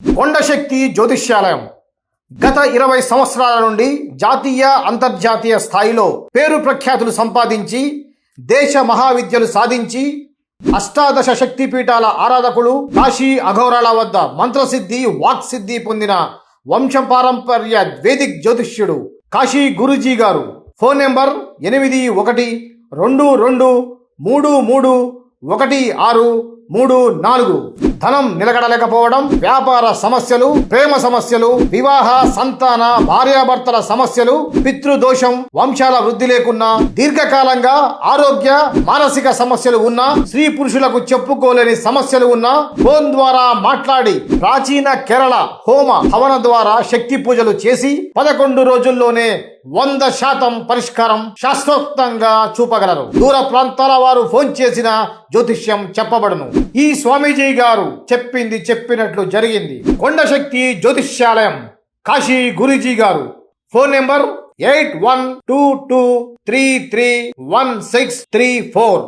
కొండశక్తి జ్యోతిష్యాలయం గత 20 సంవత్సరాల నుండి జాతీయ అంతర్జాతీయ స్థాయిలో పేరు ప్రఖ్యాతులు సంపాదించి దేశ మహావిద్యలు సాధించి అష్టాదశ శక్తిపీఠాల ఆరాధకులు, కాశీ అఘోరాల వద్ద మంత్రసిద్ధి వాక్సిద్ధి పొందిన వంశపారంపర్య వేదిక్ జ్యోతిష్యుడు కాశీ గురూజీ గారు. Phone number 8122331634. ధనం నిలకడలేకపోవడం, వ్యాపార సమస్యలు, ప్రేమ సమస్యలు, వివాహ సంతాన భార్యాభర్తల సమస్యలు, పితృదోషం, వంశాల వృద్ధి లేకున్నా, దీర్ఘకాలంగా ఆరోగ్య మానసిక సమస్యలు ఉన్నా, స్త్రీ పురుషులకు చెప్పుకోలేని సమస్యలు ఉన్నా ఫోన్ ద్వారా మాట్లాడి ప్రాచీన కేరళ హోమ హవన ద్వారా శక్తి పూజలు చేసి 11 రోజుల్లోనే 100% పరిష్కారం శాస్త్రోక్తంగా చూపగలరు. దూర ప్రాంతాల వారు ఫోన్ చేసిన జ్యోతిష్యం చెప్పబడును. ఈ స్వామీజీ గారు చెప్పింది చెప్పినట్లు జరిగింది. కొండశక్తి జ్యోతిష్యాలయం, కాశీ గురూజీ గారు. Phone number 8122331634.